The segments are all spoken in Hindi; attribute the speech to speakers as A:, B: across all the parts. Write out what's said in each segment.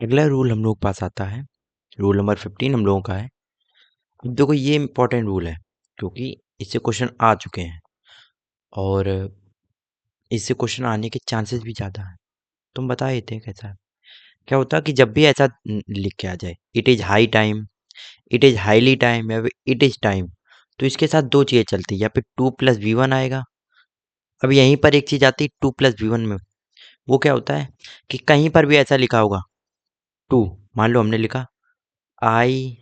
A: अगला रूल हम लोग पास आता है, रूल नंबर 15 हम लोगों का है। अब देखो ये इंपॉर्टेंट रूल है क्योंकि इससे क्वेश्चन आ चुके हैं और इससे क्वेश्चन आने के चांसेस भी ज़्यादा हैं। तुम बता देते हैं कैसा है। क्या होता है कि जब भी ऐसा लिख के आ जाए, it is high time, it is highly time या फिर इट इज़ टाइम, तो इसके साथ दो चीज़ें चलती है, या फिर 2+V1 आएगा। अब यहीं पर एक चीज़ आती है 2+V1 में, वो क्या होता है कि कहीं पर भी ऐसा लिखा होगा 2, मान लो हमने लिखा I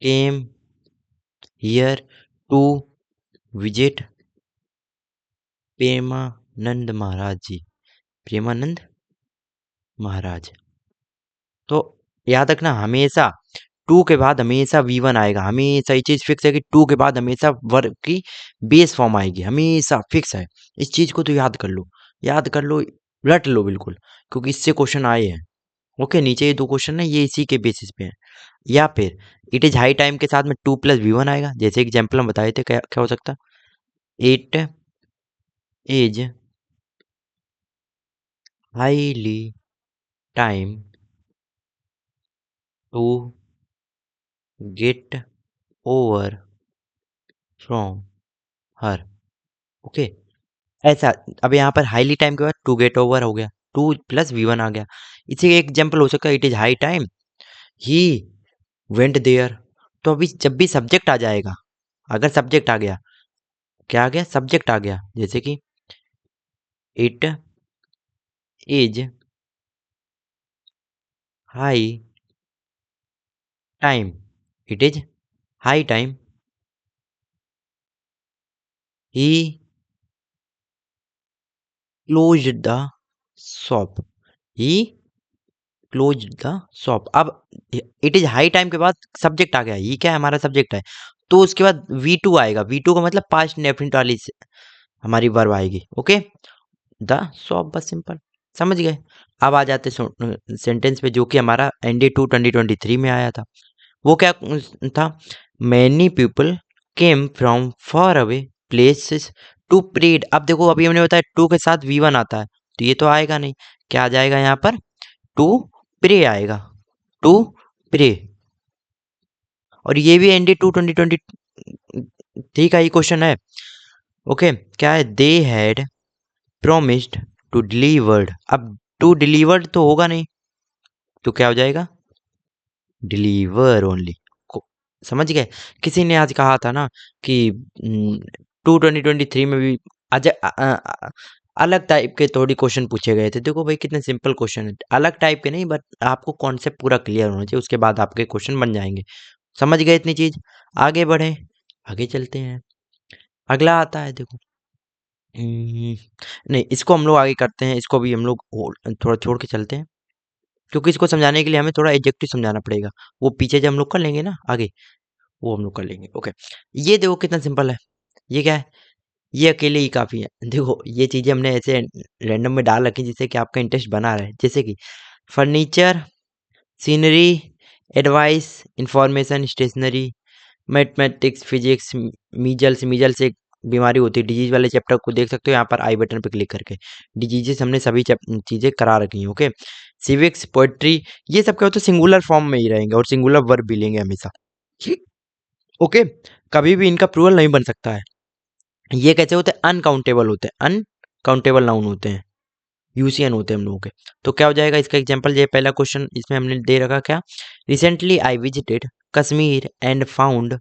A: came here to visit Premanand Maharaj ji, Premanand Maharaj. तो याद रखना हमेशा 2 के बाद हमेशा V1 आएगा, हमेशा ये चीज़ फिक्स है कि 2 के बाद हमेशा वर्ब की बेस फॉर्म आएगी, हमेशा फिक्स है। इस चीज़ को तो याद कर लो, रट लो बिल्कुल, क्योंकि इससे क्वेश्चन आए हैं। ओके, नीचे ये 2 क्वेश्चन है, ये इसी के बेसिस पे हैं। या फिर इट इज़ हाई टाइम के साथ में 2+V1 आएगा, जैसे एग्जाम्पल हम बताए थे, क्या क्या हो सकता? It is highly time to get over from her. Okay, ऐसा। अब यहाँ पर हाईली टाइम के बाद टू गेट ओवर हो गया, 2+V1 आ गया। इसी एक एग्जाम्पल हो सकता है, it is high time he went there. तो अभी जब भी सब्जेक्ट आ जाएगा, अगर सब्जेक्ट आ गया, क्या आ गया? सब्जेक्ट आ गया, जैसे कि it is high time, it is high time he closed the shop, he close the shop. अब इट इज हाई टाइम के बाद सब्जेक्ट आ गया, ये क्या है? हमारा सब्जेक्ट है। तो उसके बाद V2 आएगा, V2 का मतलब पास्ट डेफिनेट वाली हमारी वर्ब आएगी। ओके, द शॉप, बस सिंपल, समझ गए। अब आ जाते सेंटेंस पे, जो कि हमारा ND2 2023 में आया था। वो क्या था? Many people came from far away places to trade. अब देखो, अभी हमने बताया 2 के साथ V1 आता है, तो ये तो आएगा नहीं। क्या आ जाएगा यहाँ पर? टू प्रे आएगा, टू प्रे। और ये भी ND2 2023 का ही क्वेश्चन है। ओके, क्या है? They had promised to delivered. अब टू डिलीवर्ड तो होगा नहीं, तो क्या हो जाएगा? Deliver only. समझ गए? किसी ने आज कहा था ना कि 2023 में भी अलग टाइप के थोड़ी क्वेश्चन पूछे गए थे। देखो भाई, कितने सिंपल क्वेश्चन है, अलग टाइप के नहीं, बट आपको कॉन्सेप्ट पूरा क्लियर होना चाहिए, उसके बाद आपके क्वेश्चन बन जाएंगे। समझ गए इतनी चीज? आगे बढ़े, आगे चलते हैं। अगला आता है, देखो। नहीं, इसको हम लोग आगे करते हैं, इसको भी हम लोग थोड़ा छोड़ के चलते हैं, क्योंकि इसको समझाने के लिए हमें थोड़ा एडजेक्टिव समझाना पड़ेगा। वो पीछे जब हम लोग कर लेंगे ना आगे, वो हम लोग कर लेंगे। ओके, ये देखो कितना सिंपल है। ये क्या है? ये अकेले ही काफ़ी है। देखो, ये चीज़ें हमने ऐसे रैंडम में डाल रखी जिससे कि आपका इंटरेस्ट बना रहे। जैसे कि furniture, scenery, advice, information, stationery, mathematics, physics, measles. Measles एक बीमारी होती है, डिजीज वाले चैप्टर को देख सकते हो यहाँ पर आई बटन पर क्लिक करके। डिजीजेस हमने सभी चीज़ें करा रखी हैं। ओके, सिविक्स, पोएट्री, ये सब क्या होता है? सिंगुलर फॉर्म में ही रहेंगे और सिंगुलर वर्ब भी लेंगे हमेशा। ओके, कभी भी इनका प्लूरल नहीं बन सकता है। ये कैसे होते हैं? अनकाउंटेबल होते हैं, अनकाउंटेबल नाउन होते हैं, यूसीएन होते हैं हम लोगों के। तो क्या हो जाएगा इसका एग्जांपल? ये पहला क्वेश्चन इसमें हमने दे रखा, क्या? Recently I visited Kashmir and found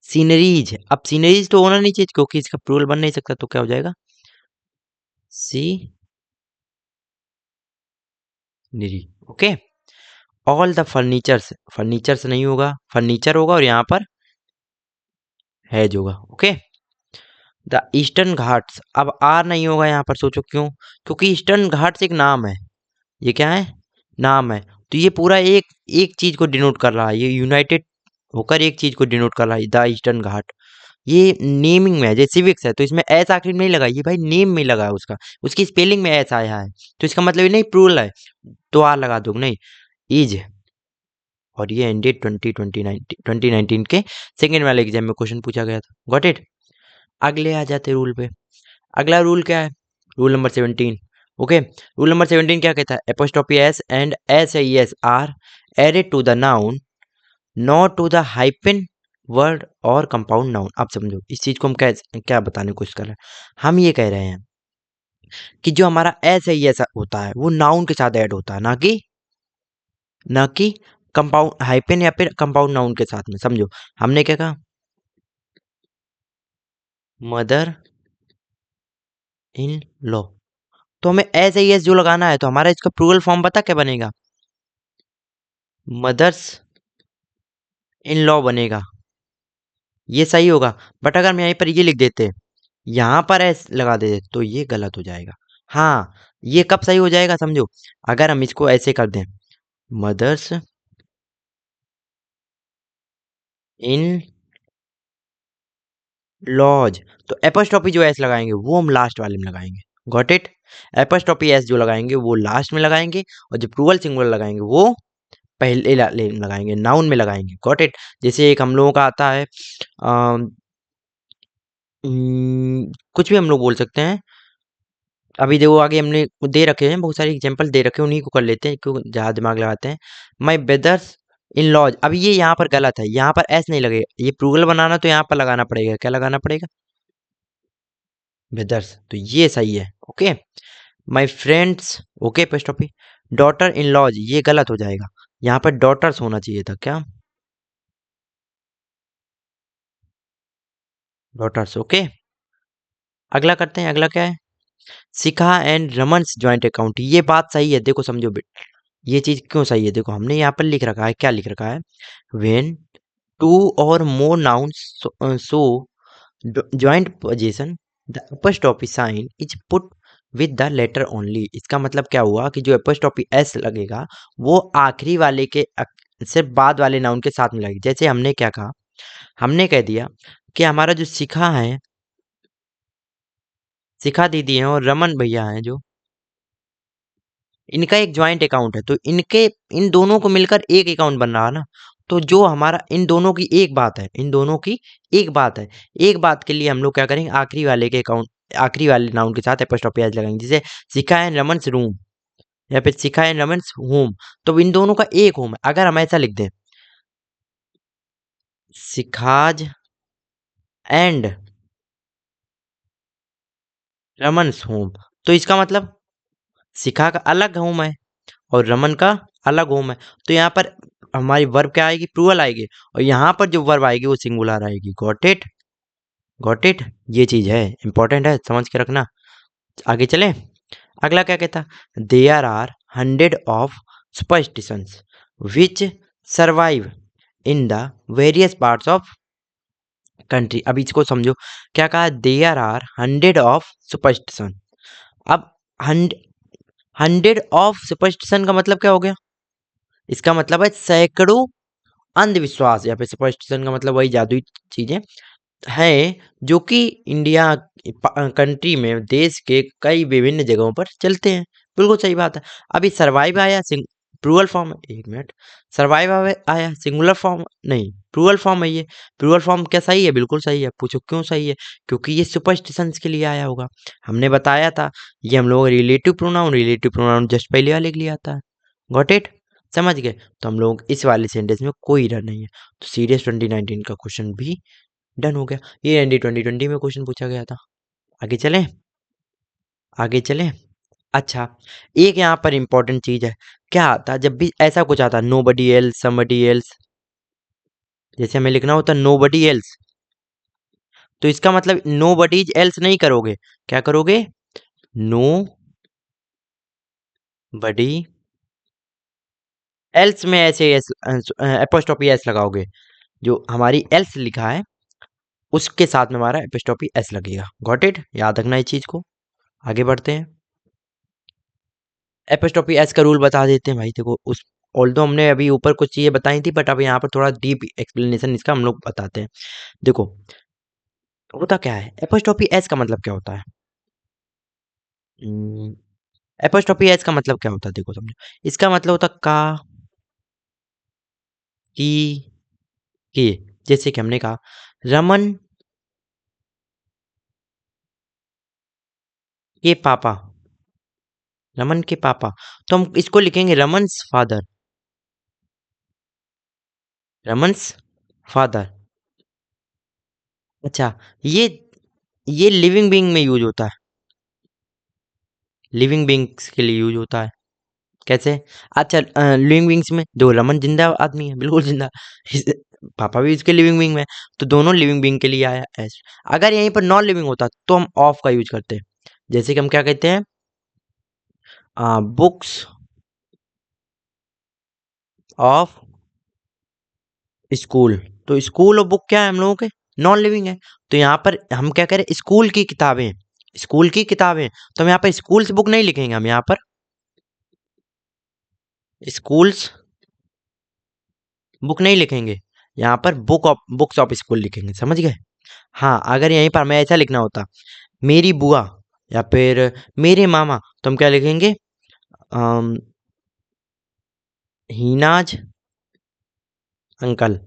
A: sceneries. अब सीनरीज तो होना नहीं चाहिए क्योंकि इसका प्लूरल बन नहीं सकता, तो क्या हो जाएगा? Scenery. Okay, all the furnitures, furnitures नहीं होगा, फर्नीचर होगा और यहाँ पर हैज होगा। Okay, the eastern Ghats. अब आर नहीं होगा यहाँ पर, सोचो क्यों? क्योंकि ईस्टर्न घाट्स एक नाम है। ये क्या है? नाम है। तो ये पूरा एक एक चीज को डिनोट कर रहा है, ये यूनाइटेड होकर एक चीज को डिनोट कर रहा है, द ईस्टर्न घाट। ये नेमिंग में है, जैसे सिविक्स है तो इसमें एस आखिर में नहीं लगा, ये भाई नेम में लगा है उसका, उसकी स्पेलिंग में एस आया है, तो इसका मतलब ये नहीं प्लूरल है, तो आर लगा दो नहीं, इज। और ये एंडेड 2019 के सेकेंड वाले एग्जाम में क्वेश्चन पूछा गया था। Got it? अगले आ जाते रूल पे। अगला रूल क्या है? Rule number 17। Okay, rule number 17 क्या कहता है? Apostrophe S and S A S are added to the noun, not to the hyphen word और कंपाउंड नाउन। आप समझो इस चीज को हम क्या बताने की कोशिश कर रहे हैं। हम ये कह रहे हैं कि जो हमारा एस ए एस होता है वो नाउन के साथ ऐड होता है, ना कि कंपाउंड हाइपन या फिर कंपाउंड नाउन के साथ में। समझो हमने क्या कहा? Mother in law. तो हमें एस ए एस जो लगाना है तो हमारा इसका प्लूरल फॉर्म पता क्या बनेगा? मदर्स इन लॉ बनेगा। ये सही होगा। बट अगर हम यहीं पर ये लिख देते, यहाँ पर एस लगा देते तो ये गलत हो जाएगा। हाँ, ये कब सही हो जाएगा समझो, अगर हम इसको ऐसे कर दें, मदर्स इन लॉज, तो एपोस्ट्रोफी जो एस लगाएंगे वो हम लास्ट वाले में लगाएंगे। Got it? एपोस्ट्रोफी एस जो लगाएंगे वो लास्ट में लगाएंगे, और जो प्लूरल सिंगुलर लगाएंगे वो पहले लगाएंगे, नाउन में लगाएंगे। Got it? जैसे एक हम लोगों का आता है कुछ भी हम लोग बोल सकते हैं। अभी देखो आगे हमने दे रखे हैं, बहुत सारे एग्जांपल दे रखे हैं, उन्हीं को कर लेते हैं क्यों ज़्यादा दिमाग लगाते हैं। माय ब्रदर्स इन लॉज, अब ये यहाँ पर गलत है, यहाँ पर एस नहीं लगेगा, ये प्लूरल बनाना तो यहाँ पर लगाना पड़ेगा। क्या लगाना पड़ेगा? ब्रदर्स, तो ये सही है। ओके, माय फ्रेंड्स, ओके पेस्टॉपी, डॉटर इन लॉज ये गलत हो जाएगा, यहाँ पर डॉटर्स होना चाहिए था। क्या? डॉटर्स। ओके, अगला करते हैं। अगला क्या है? शिखा एंड रमन्स ज्वाइंट अकाउंट, ये बात सही है। देखो समझो बेटा, ये चीज क्यों सही है, देखो हमने यहाँ पर लिख रखा है, क्या लिख रखा है? When two or more nouns show joint position, the apostrophe sign is put with the letter only. इसका मतलब क्या हुआ कि जो apostrophe एस लगेगा वो आखिरी वाले के सिर्फ बाद वाले नाउन के साथ में लगेगी। जैसे हमने क्या कहा? हमने कह दिया कि हमारा जो शिखा है, शिखा दीदी हैं और रमन भैया हैं, जो इनका एक ज्वाइंट अकाउंट है, तो इनके इन दोनों को मिलकर एक अकाउंट बन रहा है ना। तो जो हमारा इन दोनों की एक बात है, इन दोनों की एक बात है, एक बात के लिए हम लोग क्या करेंगे? आखिरी वाले के अकाउंट, आखिरी वाले नाउन के साथ एपोस्ट्रोफी एस लगाएंगे। जैसे शिखा एंड रमन्स रूम, या फिर शिखा एंड रमन्स होम, तो इन दोनों का एक होम है। अगर हम ऐसा लिख दें, शिखाज एंड रमन्स होम, तो इसका मतलब शिखा का अलग होम है और रमन का अलग होम है। तो यहाँ पर हमारी वर्ब क्या आएगी? प्लूरल आएगी, और यहाँ पर जो वर्ब आएगी वो सिंगुलर आएगी। Got it? Got it? ये चीज है, इंपॉर्टेंट है, समझ के रखना। आगे चलें। अगला क्या कहता? There are hundred of superstitions which survive in the various parts of country. अब इसको समझो, क्या कहा? There are hundred of superstition. अब हंड्रेड ऑफ सुपरस्टिशन का मतलब क्या हो गया? इसका मतलब है सैकड़ों अंधविश्वास, या फिर सुपरस्टिशन का मतलब वही जादुई चीजें हैं जो कि इंडिया कंट्री में, देश के कई विभिन्न जगहों पर चलते हैं। बिल्कुल सही बात है। अभी सर्वाइव आया प्लूरल फॉर्म, एक मिनट, सर्वाइव आया सिंगुलर फॉर्म नहीं, प्लूरल फॉर्म है ये। प्लूरल फॉर्म क्या सही है? बिल्कुल सही है। पूछो क्यों सही है? क्योंकि ये सुपरस्टिशंस के लिए आया होगा। हमने बताया था ये हम लोग रिलेटिव प्रोनाउन जस्ट पहले वाले के लिए आता है। Got it? समझ गए? तो हम लोग इस वाले सेंटेंस में कोई एरर नहीं है। तो सीरियस 2019 का क्वेश्चन भी डन हो गया। ये एनडी 2020 में क्वेश्चन पूछा गया था। आगे चलें, आगे चलें। अच्छा, एक यहाँ पर इंपॉर्टेंट चीज है। क्या आता जब भी ऐसा कुछ आता, नो बडी एल्स, समबडी एल्स, जैसे हमें लिखना होता नो बडी एल्स, तो इसका मतलब नो बडीज एल्स नहीं करोगे। क्या करोगे? नो बडी एल्स में ऐसे एपोस्ट्रोफी एस लगाओगे। जो हमारी एल्स लिखा है उसके साथ में हमारा एपोस्ट्रोफी एस लगेगा। Got it? याद रखना इस चीज को। आगे बढ़ते हैं। एपोस्ट्रोफी एस का रूल बता देते हैं भाई। देखो उस ऑल्दो हमने अभी ऊपर कुछ चीजें बताई थी, बट अब यहाँ पर थोड़ा डीप एक्सप्लेनेशन इसका हम लोग बताते हैं। देखो होता क्या है, एपोस्ट्रोफी एस का मतलब क्या होता है? एपोस्ट्रोफी एस का मतलब क्या होता है? देखो समझो, इसका मतलब होता का, की, के। जैसे कि हमने कहा रमन के पापा, रमन के पापा, तो हम इसको लिखेंगे रमन्स फादर। रमन्स फादर। अच्छा, ये ये लिविंग बीइंग में यूज होता है, लिविंग बीइंग्स के लिए यूज होता है। कैसे? अच्छा, लिविंग बीइंग्स में दो, रमन जिंदा आदमी है, बिल्कुल जिंदा। इस- पापा भी इसके लिविंग बीइंग में है, तो दोनों लिविंग बीइंग के लिए आया एस। अगर यहीं पर नॉन लिविंग होता तो हम ऑफ का यूज करते हैं। जैसे कि हम क्या कहते हैं, बुक्स ऑफ स्कूल। तो स्कूल और बुक क्या है हम लोगों के, नॉन लिविंग है। तो यहाँ पर हम क्या करें, स्कूल की किताबें, स्कूल की किताबें, तो हम यहाँ पर स्कूल्स बुक नहीं लिखेंगे, हम यहाँ पर स्कूल्स बुक नहीं लिखेंगे, यहाँ पर बुक्स ऑफ स्कूल लिखेंगे, समझ गए। हाँ, अगर यहीं पर हमें ऐसा लिखना होता, मेरी बुआ या फिर मेरे मामा, तो हम क्या लिखेंगे, अम, हीनाज अंकल।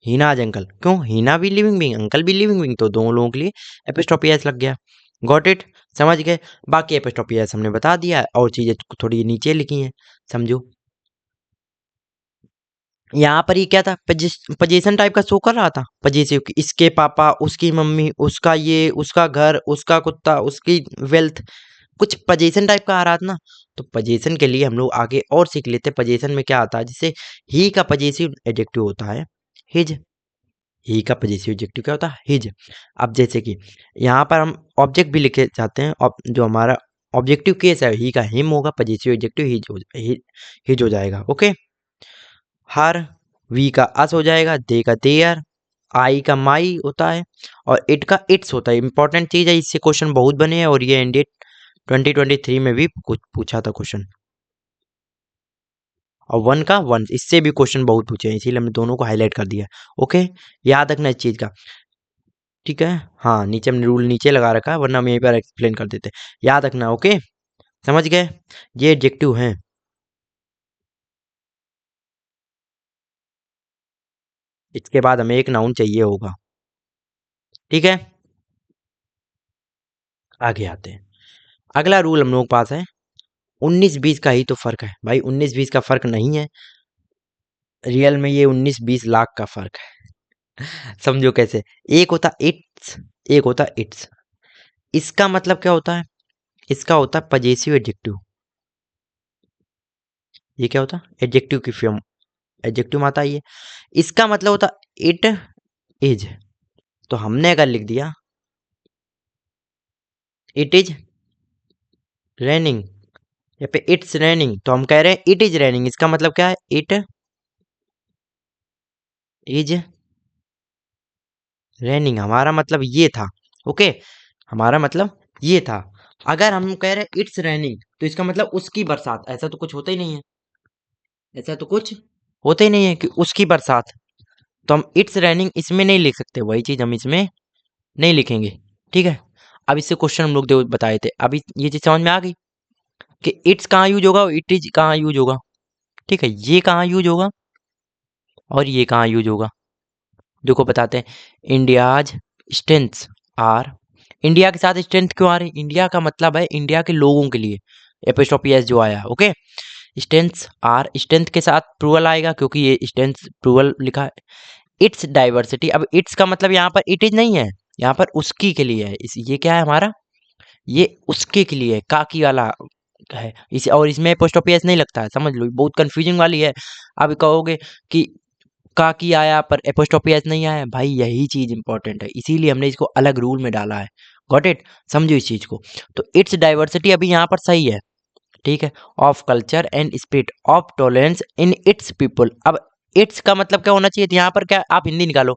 A: हीनाज अंकल, क्यों, हीना भी लिविंग बीइंग, अंकल भी लिविंग बीइंग, तो दोनों लोगों के लिए एपिस्ट्रोफी एस लग गया। गॉट इट, समझ गए। बाकी एपिस्ट्रोफी एस हमने बता दिया है, और चीजें थोड़ी नीचे लिखी हैं, समझो। यहाँ पर ये क्या था, पजेशन टाइप का शो कर रहा था, पजेसिव की, इसके पापा, उसकी मम्मी, उसका ये, उसका घर, उसका कुत्ता, उसकी वेल्थ, कुछ पजेशन टाइप का आ रहा था ना। तो पजेशन के लिए हम लोग आगे और सीख लेते, पजेशन में क्या आता है, जैसे ही का पजेसिव एडजेक्टिव होता है हिज। ही का पजेसिव एडजेक्टिव क्या होता है, हिज। अब जैसे कि यहाँ पर हम ऑब्जेक्ट भी लिखे जाते हैं, जो हमारा ऑब्जेक्टिव केस है, ही का हिम होगा, पजेसिव एडजेक्टिव हिज हो जाएगा। ओके, हर, वी का अस हो जाएगा, दे का देयर, आई का माई होता है, और इट का इट्स होता है। इंपॉर्टेंट चीज है, इससे क्वेश्चन बहुत बने हैं, और ये इंडेड 2023 में भी कुछ पूछा था क्वेश्चन। और वन का वन, इससे भी क्वेश्चन बहुत पूछे हैं, इसीलिए हमने दोनों को हाईलाइट कर दिया। ओके, याद रखना इस चीज का, ठीक है। हाँ, नीचे हमने रूल नीचे लगा रखा है, वरना हम यहीं पर एक्सप्लेन कर देते, याद रखना। ओके, समझ गए, ये एडजेक्टिव हैं। इसके बाद हमें एक नाउन चाहिए होगा, ठीक है। आगे आते हैं, अगला रूल हम लोग के पास है, 19-20 का ही तो फर्क है भाई, 19-20 का फर्क नहीं है, रियल में ये 19-20 लाख का फर्क है। समझो कैसे, एक होता इट्स, एक होता इट्स। इसका मतलब क्या होता है, इसका होता है पजेसिव एडजेक्टिव। ये क्या होता है, एडजेक्टिव की फॉर्म, एडजेक्टिव में आता है ये। इसका मतलब होता इट इज। तो हमने अगर लिख दिया इट इज रेनिंग, या पे इट्स रेनिंग, तो हम कह रहे हैं इट इज रेनिंग, इसका मतलब क्या है, इट इज रेनिंग, हमारा मतलब ये था। ओके, हमारा मतलब ये था। अगर हम कह रहे हैं इट्स रेनिंग, तो इसका मतलब उसकी बरसात, ऐसा तो कुछ होता ही नहीं है, ऐसा तो कुछ होता ही नहीं है कि उसकी बरसात। तो हम इट्स रेनिंग इसमें नहीं लिख सकते, वही चीज हम इसमें नहीं लिखेंगे, ठीक है। अब इससे क्वेश्चन हम लोग बताए थे, अभी ये चीज समझ में आ गई कि इट्स कहाँ यूज होगा और इट इज कहाँ यूज होगा, ठीक है। ये कहाँ यूज होगा और ये कहाँ यूज होगा, देखो बताते हैं। इंडियाज स्ट्रेंथ्स आर, इंडिया के साथ स्ट्रेंथ क्यों आ रही है, इंडिया का मतलब है इंडिया के लोगों के लिए, एपोस्ट्रोफी एस जो आया है। ओके, स्ट्रेंथ्स आर, स्ट्रेंथ के साथ प्लूरल आएगा, क्योंकि ये स्ट्रेंथ प्लूरल लिखा है। इट्स डाइवर्सिटी, अब इट्स का मतलब यहाँ पर इट इज नहीं है, यहाँ पर उसकी के लिए है, ये क्या है हमारा, ये उसके के लिए है, काकी वाला है इस, और इसमें एपोस्ट्रोफी एस नहीं लगता है, समझ लो, बहुत कंफ्यूजिंग वाली है। अब कहोगे कि काकी आया पर एपोस्ट्रोफी एस नहीं आया, भाई यही चीज इंपॉर्टेंट है, इसीलिए हमने इसको अलग रूल में डाला है। गॉट इट, समझो इस चीज को। तो इट्स डाइवर्सिटी अभी यहाँ पर सही है, ठीक है, of culture and spirit of tolerance in its people. अब इट्स का मतलब क्या होना चाहिए, तो यहाँ पर क्या, आप हिंदी निकालो,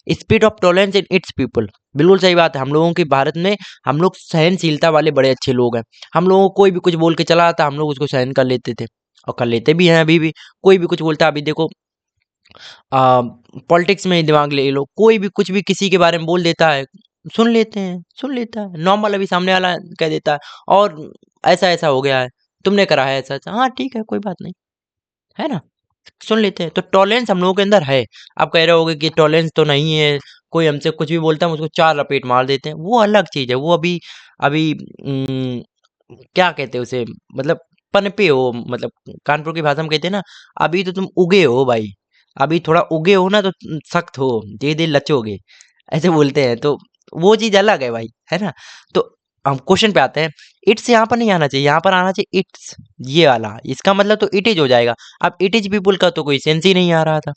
A: spirit of tolerance in its people, बिल्कुल सही बात है। हम लोगों के भारत में हम लोग सहनशीलता वाले बड़े अच्छे लोग हैं, हम लोगों को कोई भी कुछ बोल के चला आता, हम लोग उसको सहन कर लेते थे, और कर लेते भी हैं अभी भी। कोई भी कुछ बोलता है, अभी देखो पॉलिटिक्स में ही दिमाग ले लो, कोई भी कुछ भी किसी के बारे में बोल देता है, सुन लेते हैं, सुन लेता है नॉर्मल, अभी सामने वाला कह देता है, और ऐसा ऐसा हो गया है, तुमने करा है ऐसा ऐसा, हाँ ठीक है कोई बात नहीं, है ना, सुन लेते हैं। तो टॉलरेंस हम लोगों के अंदर है। आप कह रहे होगे कि टॉलरेंस तो नहीं है, कोई हमसे कुछ भी बोलता है हम उसको चार लपेट मार देते हैं, वो अलग चीज है, वो अभी अभी क्या कहते हैं उसे, मतलब पनपे हो, मतलब कानपुर की भाषा में कहते हैं ना, अभी तो तुम उगे हो भाई, अभी थोड़ा उगे हो ना तो सख्त हो, धीरे धीरे लचोगे, ऐसे बोलते हैं। तो वो चीज अलग है भाई, है ना। तो हम क्वेश्चन पे आते हैं। इट्स यहाँ पर नहीं आना चाहिए, यहाँ पर आना चाहिए इट्स, ये वाला, इसका मतलब तो इट इज हो जाएगा। अब इट इज पीपुल का तो कोई सेंस ही नहीं आ रहा था,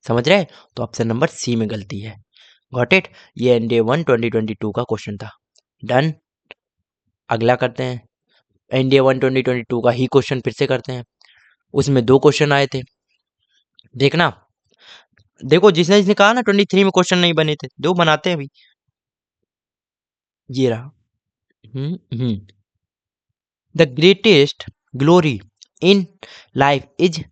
A: समझ रहे। तो ऑप्शन नंबर सी में गलती है। Got it. ये NDA 1 2022 का क्वेश्चन था। डन। अगला करते हैं। NDA 1 2022 का ही क्वेश्चन फिर से करते हैं। उसमें दो क्वेश्चन आए थे, देखना। देखो जिसने जिसने कहा ना 23 में क्वेश्चन नहीं बने थे, दो बनाते हैं अभी। ये रहा। Hmm. The greatest glory in life is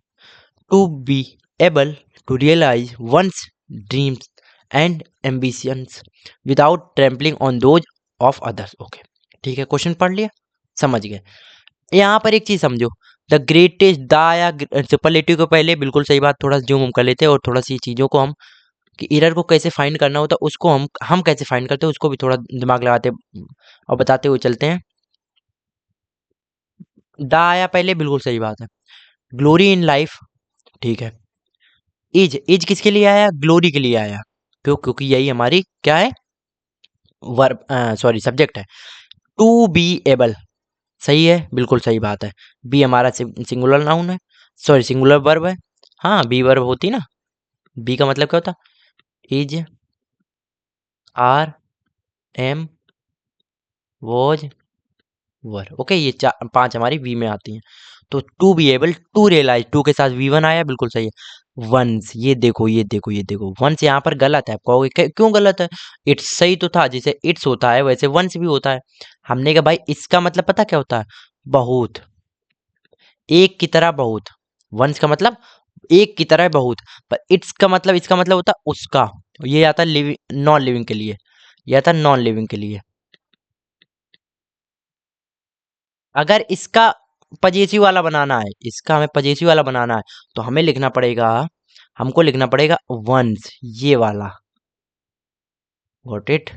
A: to be able to realise one's dreams and ambitions without trampling on those of others. Okay, ठीक है, क्वेश्चन पढ़ लिया, समझ गए। यहाँ पर एक चीज समझो, द ग्रेटेस्ट द या सुपरलेटिव को पहले, बिल्कुल सही बात, थोड़ा जूम कर लेते हैं और थोड़ा सी चीजों को हम, कि एरर को कैसे फाइंड करना होता है उसको हम कैसे फाइंड करते हैं उसको भी थोड़ा दिमाग लगाते और बताते हुए चलते हैं। द आया पहले, बिल्कुल सही बात है। ग्लोरी इन लाइफ, ठीक है। इज किसके लिए आया, ग्लोरी के लिए आया। क्यों, क्योंकि यही हमारी क्या है, वर्ब, सॉरी सब्जेक्ट है। टू बी एबल, सही है, बिल्कुल सही बात है। बी हमारा सिंगुलर नाउन है, सॉरी सिंगुलर वर्ब है। हाँ, बी वर्ब होती ना। बी का मतलब क्या होता, is, are, am, was, were. Okay, ये चार पांच हमारी वी में आती हैं। तो to be able to realise, to के साथ V1 आया, बिल्कुल सही है। वंस, ये देखो ये देखो ये देखो, वंस यहाँ पर गलत है। आप कहोगे क्यों गलत है, इट्स सही तो था, जैसे इट्स होता है वैसे वंस भी होता है। हमने कहा भाई इसका मतलब पता क्या होता है, बहुत, एक की तरह बहुत। वंस का मतलब एक की तरह बहुत, पर इट्स का मतलब, इसका मतलब होता है उसका। ये आता है लिविंग नॉन लिविंग के लिए, ये आता है नॉन लिविंग के लिए। अगर इसका पजेसिव वाला बनाना है, इसका हमें पजेसिव वाला बनाना है, तो हमें लिखना पड़ेगा, हमको लिखना पड़ेगा वंस, ये वाला। गॉट इट,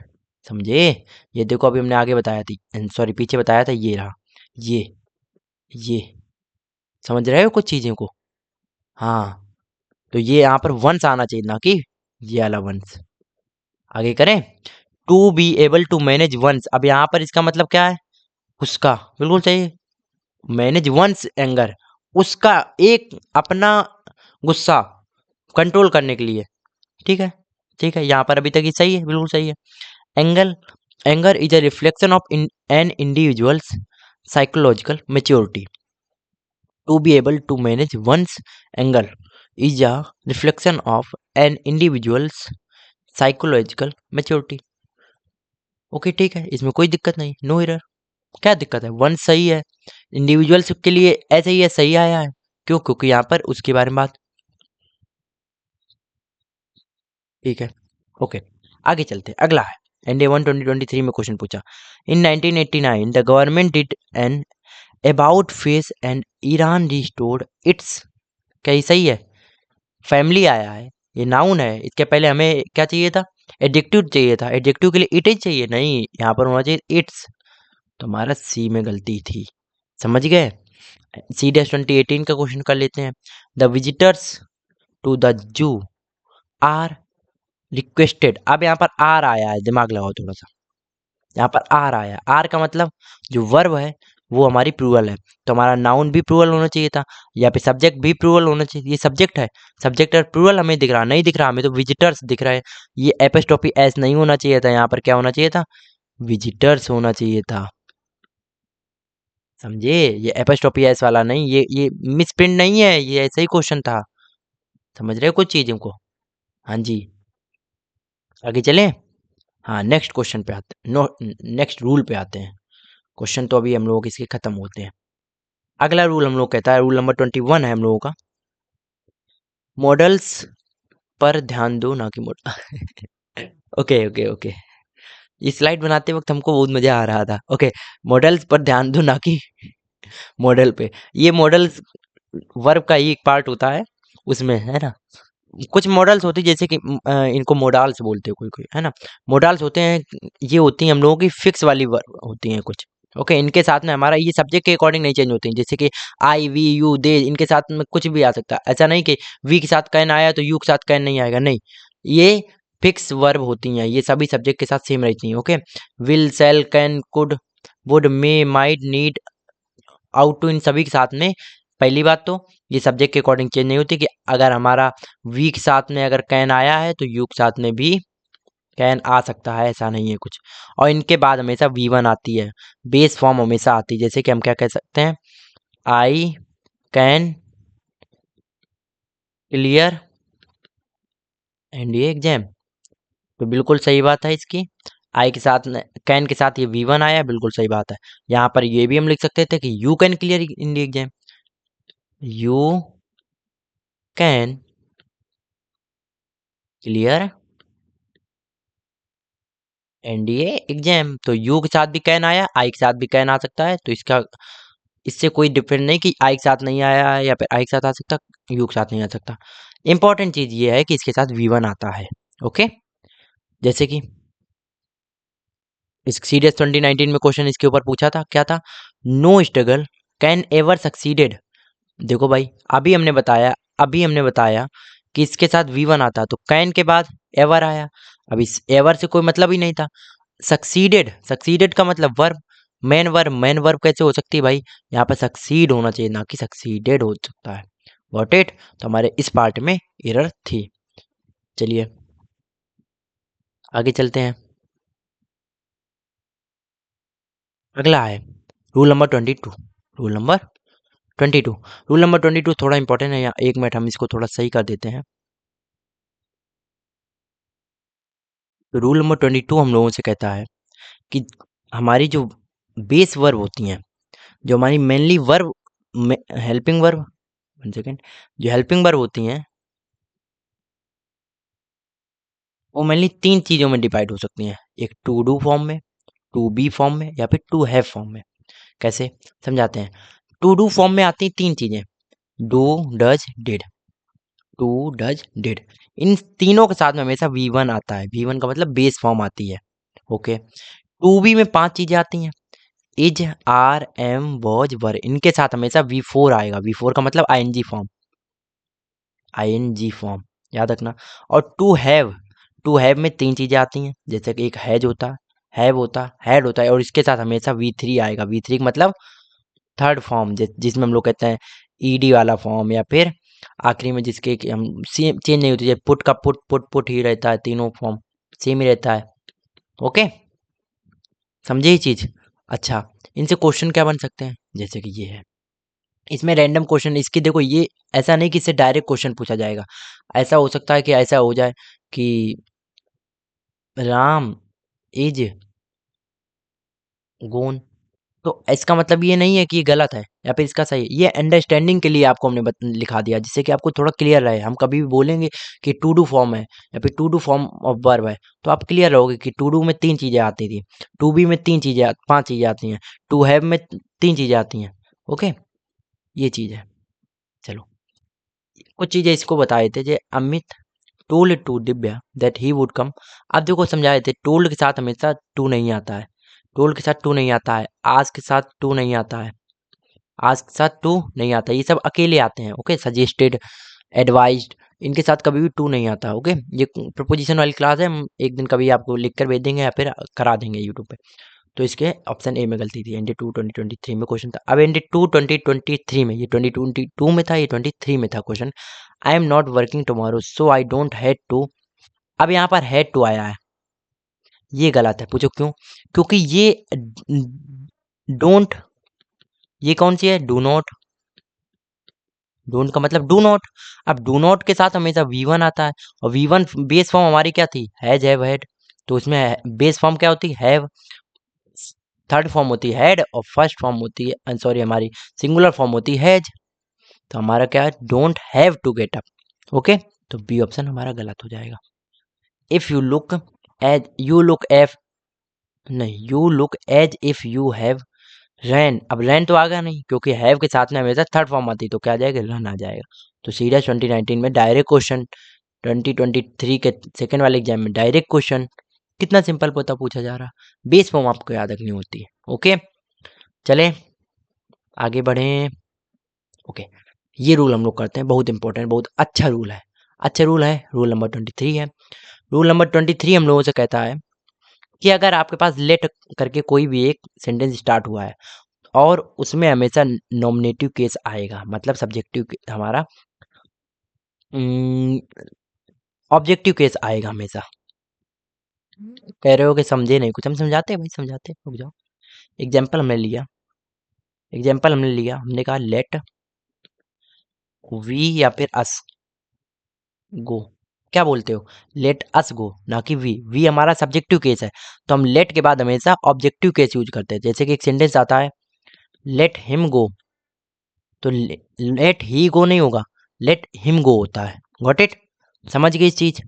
A: समझे। ये देखो अभी हमने आगे बताया थी, सॉरी पीछे बताया था, ये रहा, ये समझ रहे हो कुछ चीजों को। हाँ, तो ये यहाँ पर वंस आना चाहिए, ना कि ये वाला वंस। आगे करें। To be able to manage one's, अब यहाँ पर इसका मतलब क्या है, उसका, बिल्कुल सही। मैनेज वंस एंगर, उसका एक अपना गुस्सा कंट्रोल करने के लिए, ठीक है। ठीक है, यहाँ पर अभी तक ये सही है, बिल्कुल सही है। Angle, anger is a reflection of an individual's psychological maturity. To be able to manage one's anger is a reflection of an individual's psychological maturity. Okay, ठीक है, इसमें कोई दिक्कत नहीं, नो एरर। क्या दिक्कत है, वन सही है, इंडिविजुअल्स के लिए ऐसे ही है, सही आया है। क्यों, क्योंकि यहाँ पर उसके बारे में बात, ठीक है। ओके, आगे चलते हैं, अगला है। NDA 1 2023 में क्वेश्चन पूछा। इन 1989 the government did an about face and Iran restored it's, क्या ये सही है, फैमिली आया है, ये नाउन है, इसके पहले हमें क्या चाहिए था, एडजेक्टिव चाहिए था, एडजेक्टिव के लिए इट इज चाहिए, नहीं यहाँ पर होना चाहिए इट्स। तो हमारा सी में गलती थी, समझ गए। C-2018 का क्वेश्चन कर लेते हैं। The visitors to the zoo are requested, अब यहाँ पर आर आया है, दिमाग लगाओ थोड़ा सा, यहाँ पर आर आया, आर का मतलब जो वर्ब है वो हमारी प्लूरल है, तो हमारा नाउन भी प्लूरल होना चाहिए था, या फिर सब्जेक्ट भी प्लूरल होना चाहिए। ये सब्जेक्ट है, सब्जेक्ट और प्लूरल हमें दिख रहा, नहीं दिख रहा, हमें तो विजिटर्स दिख रहा है। ये एपिस्ट्रोफी एस नहीं होना चाहिए था, यहाँ पर क्या होना चाहिए था, विजिटर्स होना चाहिए था, समझे। ये एपिस्ट्रोफी एस वाला नहीं, ये मिस प्रिंट नहीं है, ये ऐसा ही क्वेश्चन था, समझ रहे हो कुछ चीजों को। हाँ जी, आगे चलें। हाँ, नेक्स्ट क्वेश्चन पे आते, नो नेक्स्ट रूल पे आते हैं। क्वेश्चन तो अभी हम लोगों के इसके खत्म होते हैं। अगला रूल हम लोग कहता है, रूल नंबर 21 है हम लोगों का, मॉडल्स पर ध्यान दो ना कि ओके ओके ओके, ये स्लाइड बनाते वक्त हमको बहुत मजा आ रहा था। ओके, मॉडल्स पर ध्यान दो ना कि मॉडल पे। ये मॉडल्स वर्ब का ही एक पार्ट होता है उसमें, है ना। कुछ मॉडल्स होते हैं जैसे कि इनको मोडाल्स बोलते हैं कोई कोई, है ना। मोडाल्स होते हैं, ये होती हैं हम लोगों की फिक्स वाली वर्ब होती हैं कुछ, ओके, इनके साथ में हमारा ये सब्जेक्ट के अकॉर्डिंग नहीं चेंज होती, जैसे कि आई वी यू दे, इनके साथ में कुछ भी आ सकता है। ऐसा नहीं कि वी के साथ कैन आया तो यू के साथ कैन नहीं आएगा, नहीं, ये फिक्स वर्ब होती हैं, ये सभी सब्जेक्ट के साथ सेम रहती हैं। Okay, will, shall, can, could, would, may, might, need, ought to, इन सभी के साथ में पहली बात तो ये सब्जेक्ट के अकॉर्डिंग चेंज नहीं होती, कि अगर हमारा वी के साथ में अगर कैन आया है तो यू के साथ में भी कैन आ सकता है, ऐसा नहीं है कुछ। और इनके बाद हमेशा वी वन आती है, बेस फॉर्म हमेशा आती है, जैसे कि हम क्या कह सकते हैं, आई कैन क्लियर एंड ये एग्जाम। तो बिल्कुल सही बात है इसकी, आई के साथ कैन के साथ ये वी वन आया है, बिल्कुल सही बात है। यहाँ पर ये भी हम लिख सकते थे कि you can clear in the exam, you can clear NDA exam. तो यू के साथ भी कैन आया, आई के साथ भी कैन आ सकता है, तो इसका इससे कोई डिफरेंट नहीं कि आई के साथ नहीं आया है या फिर आई के साथ आ सकता, यू के साथ नहीं आ सकता। इंपॉर्टेंट चीज ये है कि इसके साथ वी वन आता है। ओके, जैसे कि इस सीरियस 2019 में क्वेश्चन इसके ऊपर पूछा था, क्या था, no struggle can ever succeeded. देखो भाई, अभी हमने बताया कि इसके साथ वी वन आता, तो कैन के बाद एवर आया, अब इस एवर से कोई मतलब ही नहीं था। सक्सीडेड, सक्सीडेड का मतलब वर्ब, मेन वर्ब कैसे हो सकती है भाई, यहाँ पर सक्सीड होना चाहिए, ना कि सक्सीडेड हो सकता है। Got it. तो हमारे इस पार्ट में एरर थी। चलिए आगे चलते हैं। अगला है rule number 22। Rule number 22, rule number 22 थोड़ा इंपॉर्टेंट है, यहाँ 1 मिनट हम इसको थोड़ा सही कर देते हैं। तो रूल नंबर 22 हम लोगों से कहता है कि हमारी जो बेस वर्ब होती हैं, जो हमारी mainly verb, helping verb, 1 second, जो हेल्पिंग वर्ब होती हैं वो मेनली 3 चीज़ों में डिवाइड हो सकती हैं, एक टू डू फॉर्म में, टू बी फॉर्म में, या फिर टू हैव फॉर्म में। कैसे समझाते हैं। टू डू फॉर्म में आती हैं 3 चीज़ें, do, does, did, to, does, did. इन तीनों के साथ में हमेशा वी वन आता है, वी वन का मतलब बेस फॉर्म आती है। ओके, टू बी में 5 चीज़ें आती हैं, इज, आर, एम, वॉज, वर, इनके साथ हमेशा वी फोर आएगा, वी फोर का मतलब आईएनजी फॉर्म, आईएनजी फॉर्म, याद रखना। और टू हैव में 3 चीज़ें आती हैं, जैसे कि एक हैज होता है, हैव होता है, हैड होता है, और इसके साथ हमेशा वी थ्री आएगा, वी थ्री का मतलब थर्ड फॉर्म, जिसमें हम लोग कहते हैं ईडी वाला फॉर्म, या फिर आखिरी में जिसके कि हम सेम चेंज नहीं होती, जैसे पुट का पुट ही रहता है, तीनों फॉर्म सेम ही रहता है। ओके, समझे ये चीज़। अच्छा, इनसे क्वेश्चन क्या बन सकते हैं, जैसे कि ये है, इसमें रैंडम क्वेश्चन, इसकी देखो ये ऐसा नहीं कि इससे डायरेक्ट क्वेश्चन पूछा जाएगा, ऐसा हो सकता है कि ऐसा हो जाए कि राम इज गोन, तो इसका मतलब ये नहीं है कि ये गलत है या फिर इसका सही है, ये अंडरस्टैंडिंग के लिए आपको हमने लिखा दिया, जिससे कि आपको थोड़ा क्लियर रहे। हम कभी भी बोलेंगे कि टू डू फॉर्म है या फिर to do form of verb है, तो आप क्लियर रहोगे कि टू डू में 3 चीज़ें आती थी, टू बी में 5 चीज़ें आती हैं, टू हैव में 3 चीज़ें आती हैं। ओके, ये चीज़ है। चलो कुछ चीज़ें इसको बताए थे, जे Amit told to Divya that he would come. अब देखो समझाए थे, टोल्ड के साथ हमेशा टू नहीं आता है, टोल्ड के साथ टू नहीं आता है, आज के साथ टू नहीं आता है, आज के साथ टू नहीं आता, ये सब अकेले आते हैं। ओके, सजेस्टेड, एडवाइज्ड, इनके साथ कभी भी टू नहीं आता। ओके, ये प्रपोजिशन वाली क्लास है, हम एक दिन कभी आपको लिख कर भेज देंगे या फिर करा देंगे यूट्यूब पे। तो इसके ऑप्शन ए में गलती थी, एनडी टू 2023 में क्वेश्चन था। अब एनडी टू 2023 में, ये 2022 में था, ये 23 में था question. I am not working tomorrow so I don't had to. अब यहाँ पर हैड टू आया है, ये गलत है, पूछो क्यों, क्योंकि ये डोंट, ये कौन सी है, डू नॉट, डोंट का मतलब डू नॉट। अब डू नॉट के साथ हमेशा वी वन आता है, और वी वन बेस फॉर्म हमारी क्या थी, हैज, हैव, हैड, तो उसमें बेस फॉर्म क्या होती है, हैव, थर्ड फॉर्म होती है हैड, और फर्स्ट फॉर्म होती है, सॉरी, हमारी सिंगुलर फॉर्म होती है हैज। तो हमारा क्या है, don't have to get up. Okay, तो बी ऑप्शन हमारा गलत हो जाएगा। If you look as you look if, नहीं, you look as if you have ran. अब रैन तो आ गया नहीं, क्योंकि हैव के साथ में हमेशा थर्ड फॉर्म आती है, तो क्या आ जाएगा, रन आ जाएगा। तो सीरियस 2019 में डायरेक्ट क्वेश्चन, 2023 के सेकेंड वाले एग्जाम में डायरेक्ट क्वेश्चन, कितना सिंपल पता पूछा जा रहा, बेस फॉर्म आपको याद रखनी होती है। ओके, चलें आगे बढ़ें। ओके, ये रूल हम लोग करते हैं, बहुत इंपॉर्टेंट, बहुत अच्छा रूल है। अच्छा रूल है, रूल नंबर 23 है। रूल नंबर 23 हम लोगों से कहता है कि अगर आपके पास लेट करके कोई भी एक सेंटेंस स्टार्ट हुआ है और उसमें हमेशा नॉमिनेटिव केस आएगा, मतलब सब्जेक्टिव हमारा ऑब्जेक्टिव केस आएगा हमेशा। कह रहे हो कि समझे नहीं कुछ, हम समझाते हैं भाई, समझाते हैं, रुक जाओ। एग्जाम्पल हमने लिया, हमने कहा लेट वी या फिर अस गो। क्या बोलते हो? लेट अस गो, ना कि वी। वी हमारा सब्जेक्टिव केस है, तो हम लेट के बाद हमेशा ऑब्जेक्टिव केस यूज करते हैं। जैसे कि एक सेंटेंस आता है लेट हिम गो, तो लेट ही गो नहीं होगा, लेट हिम गो होता है। Got it? समझ गई इस चीज?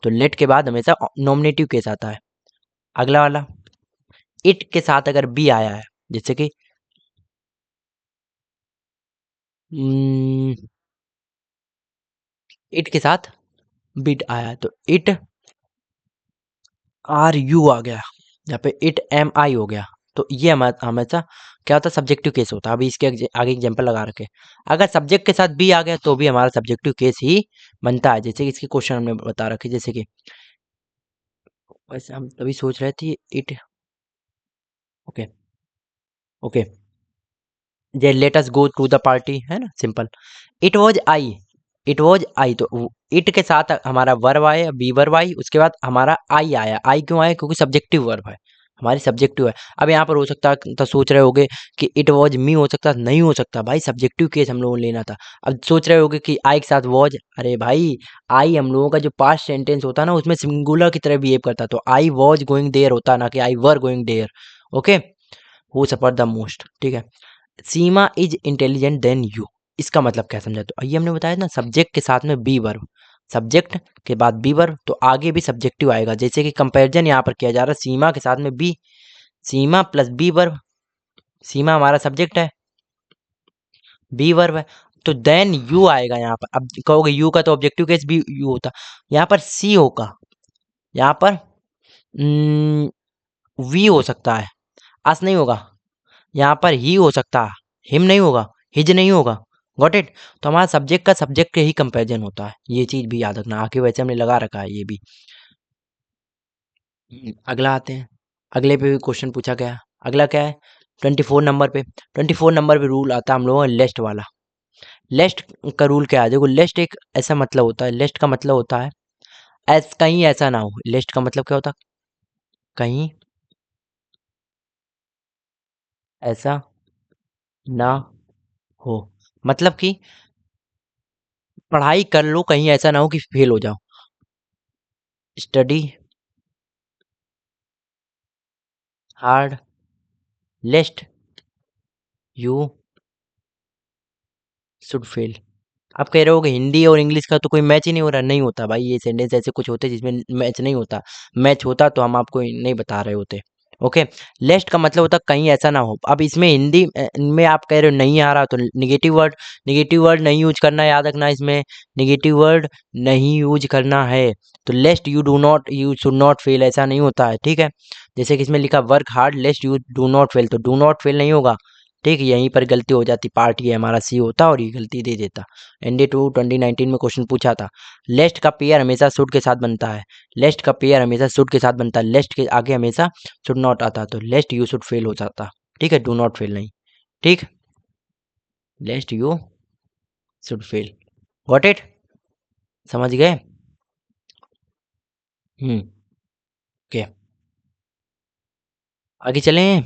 A: तो लेट के बाद हमेशा नॉमिनेटिव केस आता है। अगला वाला, इट के साथ अगर बी आया है, जैसे कि इट के साथ बिट आया है, तो इट आर यू आ गया, यहाँ पे इट एम आई हो गया, तो ये हमेशा क्या होता है? सब्जेक्टिव केस होता है। अभी इसके आगे एग्जांपल लगा रखे, अगर सब्जेक्ट के साथ बी आ गया तो भी हमारा सब्जेक्टिव केस ही बनता है। जैसे कि इसके क्वेश्चन हमने बता रखे, जैसे कि वैसे हम तभी सोच रहे थे इट। ओके ओके, जे let us go to the party, है ना, simple. It was I, it was I, तो इट के साथ हमारा वर्ब आया, बी वर्ब आई, उसके बाद हमारा आई आया। आई क्यों आया? क्योंकि सब्जेक्टिव वर्ब है, हमारी सब्जेक्टिव है। अब यहाँ पर हो सकता है तो सोच रहे होगे कि इट वॉज मी, हो सकता नहीं हो सकता भाई, सब्जेक्टिव केस हम लोगों को लेना था। अब सोच रहे होगे कि आई के साथ वॉज, अरे भाई आई हम लोगों का जो पास्ट सेंटेंस होता है ना, उसमें सिंगुलर की तरह बिहेव करता, तो आई वॉज गोइंग देयर होता, ना कि I were going there. Okay, who suffer the most, ठीक है। Seema is intelligent than you, इसका मतलब क्या समझा? तो ये हमने बताया ना, सब्जेक्ट के साथ में बी वर्ब, सब्जेक्ट के बाद बी वर्ब, तो आगे भी सब्जेक्टिव आएगा। जैसे कि कंपैरिजन यहाँ पर किया जा रहा है, सीमा के साथ में बी, सीमा प्लस बी वर्ब, सीमा हमारा सब्जेक्ट है, बी वर्ब है, तो देन यू आएगा यहाँ पर। अब कहोगे यू का तो ऑब्जेक्टिव केस भी यू होता, यहाँ पर सी होगा, यहाँ पर वी हो सकता है, अस नहीं होगा, यहाँ पर ही हो सकता है, हिम नहीं होगा, हिज नहीं होगा। Got it? तो हमारा सब्जेक्ट का सब्जेक्ट ही कंपैरिजन होता है, ये चीज भी याद रखना। आगे वैसे हमने लगा रखा है ये भी। अगला आते हैं, अगले पे भी क्वेश्चन पूछा गया। अगला क्या है? 24 नंबर पे, 24 नंबर पे रूल आता है हम लोगों का लेस्ट वाला। लेस्ट का रूल क्या है? देखो, लेस्ट एक ऐसा मतलब होता है, लेस्ट का मतलब होता है कहीं ऐसा ना हो। लेस्ट का मतलब क्या होता है? कहीं ऐसा ना हो, मतलब कि पढ़ाई कर लो, कहीं ऐसा ना हो कि फेल हो जाओ। Study hard लेस्ट you should fail. आप कह रहे हो कि हिंदी और इंग्लिश का तो कोई मैच ही नहीं हो रहा, नहीं होता भाई, ये सेंटेंस ऐसे कुछ होते हैं जिसमें मैच नहीं होता। मैच होता तो हम आपको नहीं बता रहे होते। ओके, लेस्ट का मतलब होता कहीं ऐसा ना हो। अब इसमें हिंदी में आप कह रहे हो नहीं आ रहा, तो निगेटिव वर्ड नहीं यूज करना, याद रखना, इसमें निगेटिव वर्ड नहीं यूज करना है। तो लेस्ट you do not, you should not fail, ऐसा नहीं होता है, ठीक है। जैसे कि इसमें लिखा work hard लेस्ट you do not fail, तो डू नॉट फेल नहीं होगा, ठीक है। यहीं पर गलती हो जाती, पार्ट ये हमारा सी होता और ये गलती दे देता। एनडी 2019 में क्वेश्चन पूछा था, लेस्ट का पेयर हमेशा शुड के साथ बनता है, लेस्ट का पेयर हमेशा शुड के साथ बनता है, लेस्ट के आगे हमेशा शुड नॉट आता, तो लेस्ट यू शुड फेल हो जाता, ठीक है, डू नॉट फेल नहीं, ठीक। लेस्ट you should fail, got it? समझ गए? ओके, आगे चलें।